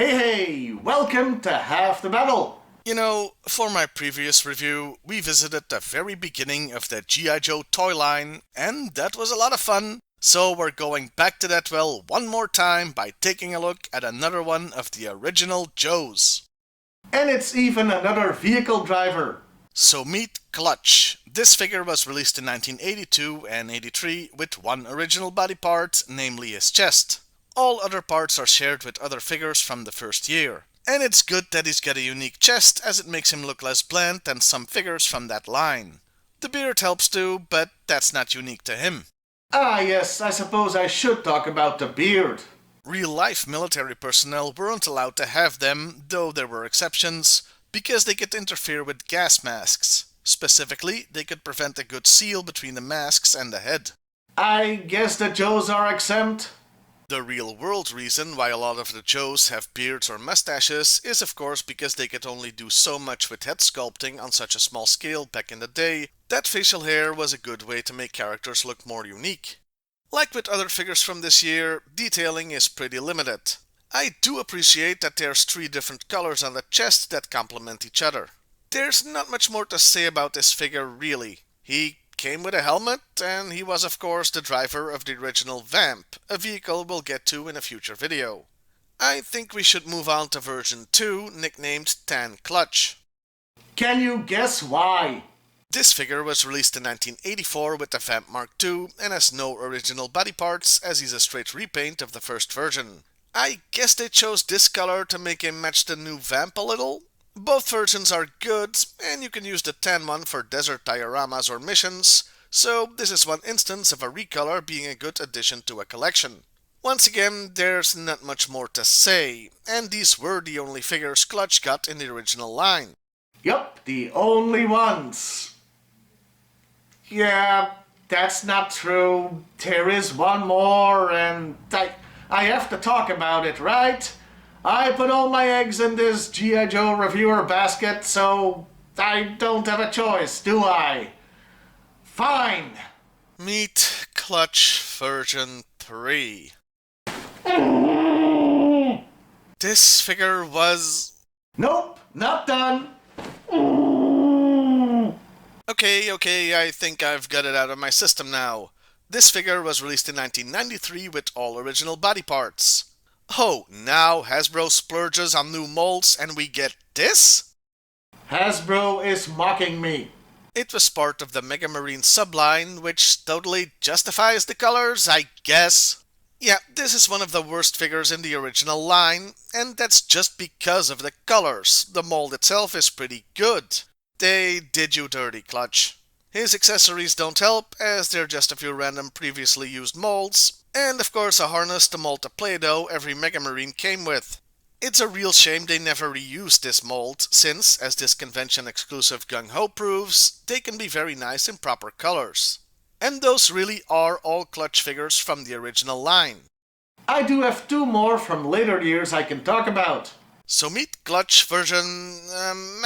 Hey, welcome to Half the Battle. You know, for my previous review, we visited the very beginning of the G.I. Joe toy line, and that was a lot of fun. So we're going back to that well one more time by taking a look at another one of the original Joes. And it's even another vehicle driver. So meet Clutch. This figure was released in 1982 and 83 with one original body part, namely his chest. All other parts are shared with other figures from the first year. And it's good that he's got a unique chest, as it makes him look less bland than some figures from that line. The beard helps too, but that's not unique to him. Ah, yes, I suppose I should talk about the beard. Real-life military personnel weren't allowed to have them, though there were exceptions, because they could interfere with gas masks. Specifically, they could prevent a good seal between the masks and the head. I guess the Joes are exempt. The real-world reason why a lot of the Joes have beards or mustaches is of course because they could only do so much with head sculpting on such a small scale back in the day that facial hair was a good way to make characters look more unique. Like with other figures from this year, detailing is pretty limited. I do appreciate that there's 3 different colors on the chest that complement each other. There's not much more to say about this figure really. He came with a helmet, and he was of course the driver of the original VAMP, a vehicle we'll get to in a future video. I think we should move on to version 2, nicknamed Tan Clutch. Can you guess why? This figure was released in 1984 with the VAMP Mark II and has no original body parts, as he's a straight repaint of the first version. I guess they chose this color to make him match the new VAMP a little? Both versions are good, and you can use the tan one for desert dioramas or missions, so this is one instance of a recolor being a good addition to a collection. Once again, there's not much more to say, and these were the only figures Clutch got in the original line. Yup, the only ones. Yeah, that's not true. There is one more, and I have to talk about it, right? I put all my eggs in this G.I. Joe reviewer basket, so I don't have a choice, do I? Fine. Meet Clutch version 3. This figure was... Nope, not done. Okay, I think I've got it out of my system now. This figure was released in 1993 with all original body parts. Oh, now Hasbro splurges on new molds and we get this? Hasbro is mocking me. It was part of the Mega Marine subline, which totally justifies the colors, I guess. Yeah, this is one of the worst figures in the original line, and that's just because of the colors. The mold itself is pretty good. They did you dirty, Clutch. His accessories don't help, as they're just a few random previously used molds, and of course a harness to mold the Play-Doh every Mega Marine came with. It's a real shame they never reused this mold, since, as this convention exclusive Gung Ho proves, they can be very nice in proper colors. And those really are all Clutch figures from the original line. I do have 2 more from later years I can talk about. So meet Clutch version...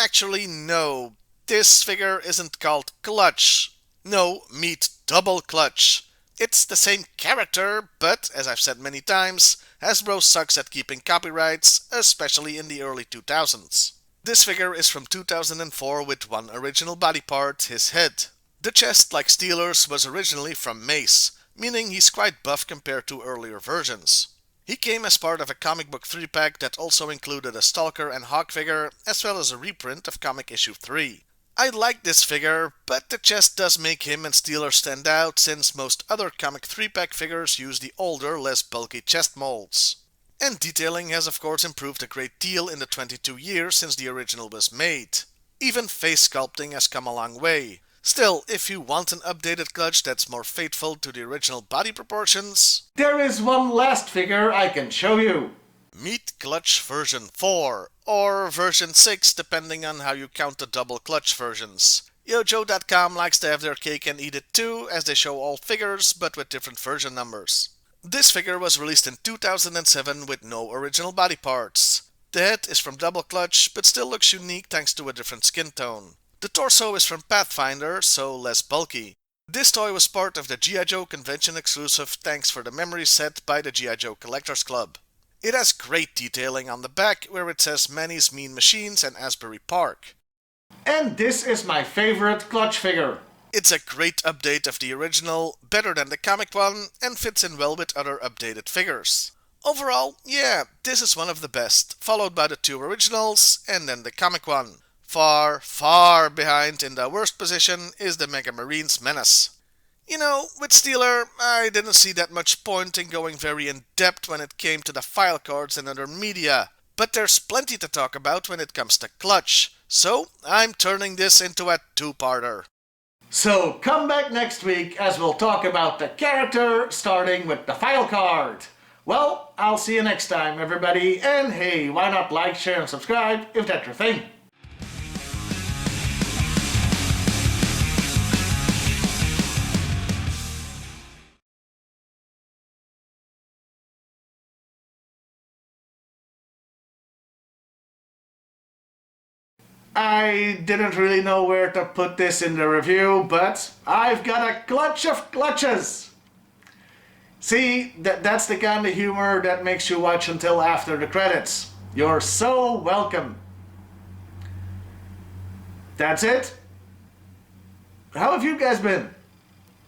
actually no. This figure isn't called Clutch. No, meet Double Clutch. It's the same character, but, as I've said many times, Hasbro sucks at keeping copyrights, especially in the early 2000s. This figure is from 2004 with one original body part, his head. The chest, like Steeler's, was originally from Mace, meaning he's quite buff compared to earlier versions. He came as part of a comic book 3-pack that also included a Stalker and Hawk figure, as well as a reprint of comic issue 3. I like this figure, but the chest does make him and Steeler stand out, since most other comic 3-pack figures use the older, less bulky chest molds. And detailing has of course improved a great deal in the 22 years since the original was made. Even face sculpting has come a long way. Still, if you want an updated Clutch that's more faithful to the original body proportions... There is one last figure I can show you. Meet Clutch version 4, or version 6 depending on how you count the double Clutch versions. YoJoe.com likes to have their cake and eat it too, as they show all figures but with different version numbers. This figure was released in 2007 with no original body parts. The head is from double Clutch, but still looks unique thanks to a different skin tone. The torso is from Pathfinder, so less bulky. This toy was part of the G.I. Joe convention exclusive Thanks for the Memory set by the G.I. Joe Collectors Club. It has great detailing on the back where it says Manny's Mean Machines and Asbury Park. And this is my favorite Clutch figure. It's a great update of the original, better than the comic one, and fits in well with other updated figures. Overall, yeah, this is one of the best, followed by the two originals and then the comic one. Far, far behind in the worst position is the Mega Marines Menace. You know, with Steeler, I didn't see that much point in going very in depth when it came to the file cards and other media, but there's plenty to talk about when it comes to Clutch, so I'm turning this into a two-parter. So come back next week as we'll talk about the character starting with the file card. Well, I'll see you next time, everybody, and hey, why not like, share, and subscribe if that's your thing. I didn't really know where to put this in the review, but I've got a clutch of clutches. See, that's the kind of humor that makes you watch until after the credits. You're so welcome. That's it. How have you guys been?